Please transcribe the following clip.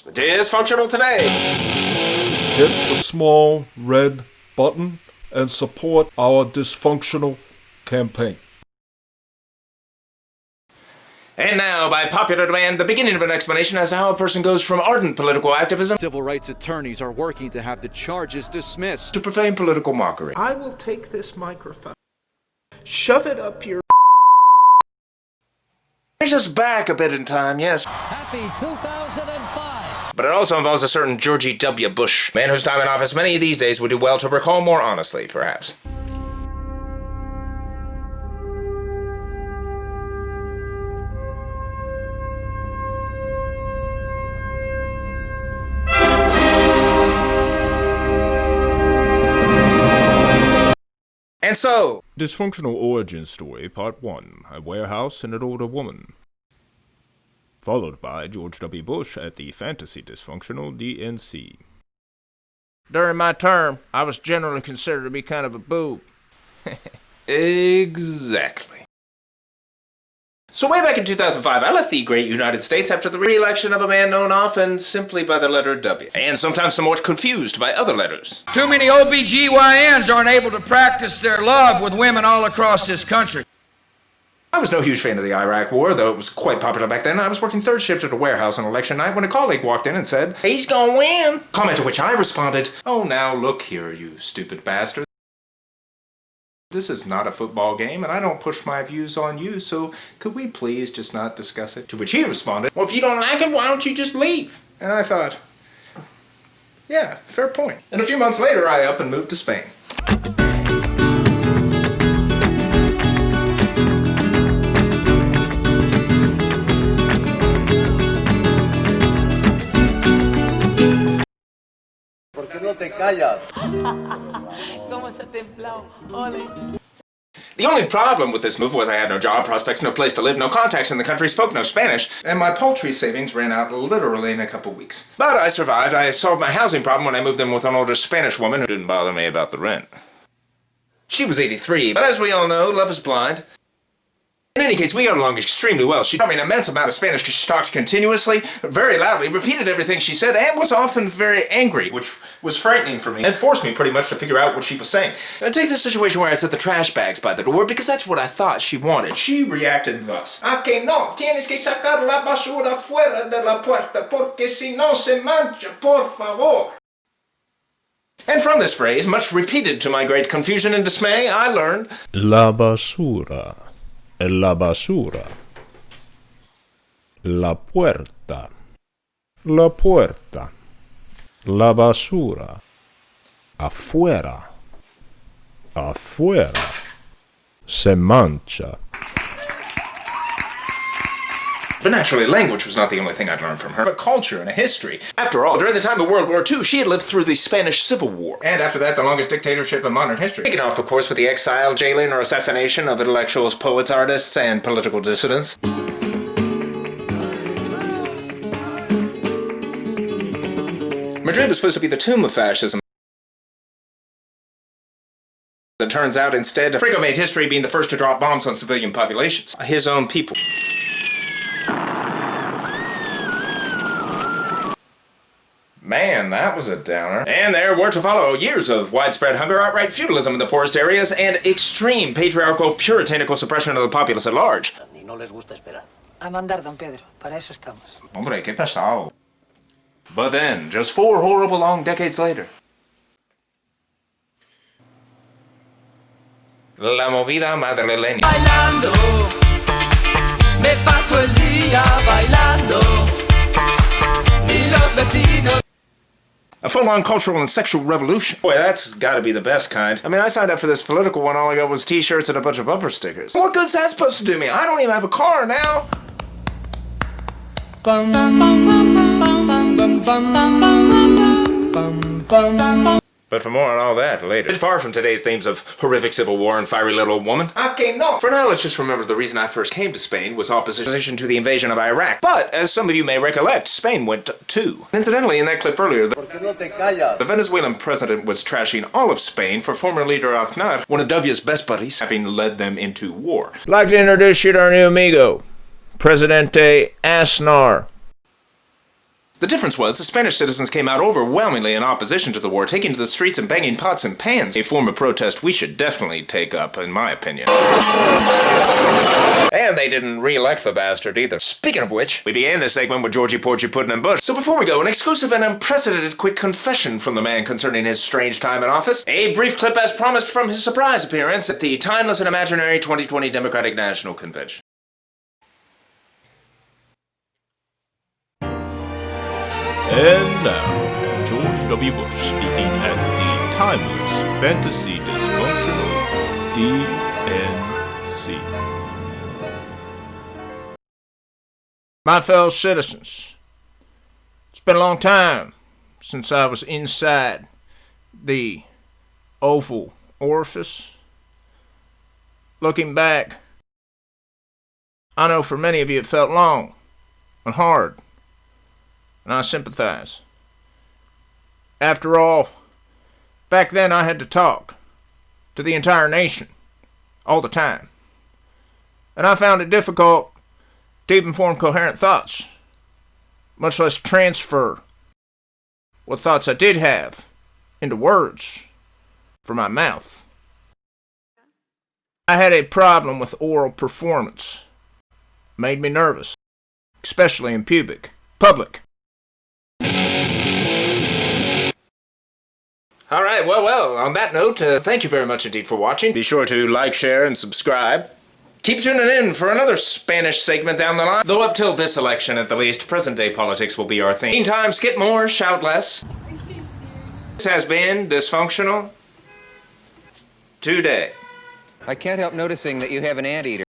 Dysfunctional today. Hit the small red button and support our dysfunctional campaign. And now, by popular demand, the beginning of an explanation as to how a person goes from ardent political activism Civil rights attorneys are working to have the charges dismissed. to profane political mockery. I will take this microphone, shove it up your... Brings us back a bit in time, yes. Happy 2005. But it also involves a certain George W. Bush, man whose time in office many of these days would do well to recall more honestly, perhaps. And so, Dysfunctional Origin Story Part 1, A Warehouse and an Older Woman. Followed by George W. Bush at the Fantasy Dysfunctional DNC. During my term, I was generally considered to be kind of a boob. exactly. So way back in 2005, I left the great United States after the re-election of a man known often simply by the letter W, and sometimes somewhat confused by other letters. Too many OBGYNs aren't able to practice their love with women all across this country. I was no huge fan of the Iraq War, though it was quite popular back then. I was working third shift at a warehouse on election night when a colleague walked in and said, He's gonna win. comment to which I responded, "Oh, now look here, you stupid bastard. This is not a football game, and I don't push my views on you, so could we please just not discuss it?" To which he responded, Well, if you don't like it, why don't you just leave? and I thought, yeah, fair point. And a few months later, I up and moved to Spain. ¿Por qué no te callas? ¿Cómo se ha templado? Ole. The only problem with this move was I had no job prospects, no place to live, no contacts in the country, spoke no Spanish, and my paltry savings ran out literally in a couple weeks. But I survived. I solved my housing problem when I moved in with an older Spanish woman who didn't bother me about the rent. She was 83, but as we all know, love is blind. In any case, we got along extremely well. She taught me an immense amount of Spanish because she talked continuously, very loudly, repeated everything she said, and was often very angry, which was frightening for me, and forced me pretty much to figure out what she was saying. Now, take the situation where I set the trash bags by the door, because that's what I thought she wanted. She reacted thus. ¿A que no? Tienes que sacar la basura fuera de la puerta, porque si no se mancha, por favor. And from this phrase, much repeated to my great confusion and dismay, I learned, La basura. La basura. La puerta. La puerta. La basura. Afuera. Afuera. Se mancha. But naturally, language was not the only thing I'd learned from her, but culture and a history. After all, during the time of World War II, she had lived through the Spanish Civil War, and after that, the longest dictatorship in modern history. Taken off, of course, with the exile, jailing, or assassination of intellectuals, poets, artists, and political dissidents. Madrid was supposed to be the tomb of fascism. It turns out, instead, Franco made history being the first to drop bombs on civilian populations. His own people. Man, that was a downer. And there were to follow years of widespread hunger, outright feudalism in the poorest areas, and extreme patriarchal, puritanical suppression of the populace at large. Ni no les gusta esperar. A mandar, don Pedro. Para eso estamos. Hombre, qué pesado. But then, just 4 horrible long decades later, La movida madrileña. Bailando, me paso el día bailando, y los vecinos. A full-on cultural and sexual revolution. Boy, that's gotta be the best kind. I mean, I signed up for this political one, all I got was t-shirts and a bunch of bumper stickers. What good's that supposed to do me? I don't even have a car now. But for more on all that later. Far from today's themes of horrific civil war and fiery little woman. ¿A que no? For now, let's just remember the reason I first came to Spain was opposition to the invasion of Iraq. But, as some of you may recollect, Spain went too. Incidentally, in that clip earlier, ¿Por qué no te callas? the Venezuelan president was trashing all of Spain for former leader Aznar, one of W's best buddies, having led them into war. I'd like to introduce you to our new amigo, Presidente Aznar. The difference was the Spanish citizens came out overwhelmingly in opposition to the war, taking to the streets and banging pots and pans, a form of protest we should definitely take up, in my opinion. And they didn't re-elect the bastard either. Speaking of which, we began this segment with Georgie Porgy Puddin' and Bush. So before we go, an exclusive and unprecedented quick confession from the man concerning his strange time in office. A brief clip as promised from his surprise appearance at the timeless and imaginary 2020 Democratic National Convention. And now, George W. Bush speaking at the timeless fantasy dysfunctional DNC. My fellow citizens, it's been a long time since I was inside the Oval Orifice. Looking back, I know for many of you it felt long and hard, and I sympathize. After all, back then I had to talk to the entire nation all the time, and I found it difficult to even form coherent thoughts, much less transfer what thoughts I did have into words from my mouth. I had a problem with oral performance. It made me nervous, especially in public. Alright, well, on that note, thank you very much indeed for watching. Be sure to like, share, and subscribe. Keep tuning in for another Spanish segment down the line. Though up till this election, at the least, present-day politics will be our theme. Meantime, skip more, shout less. This has been Dysfunctional Today. I can't help noticing that you have an anteater.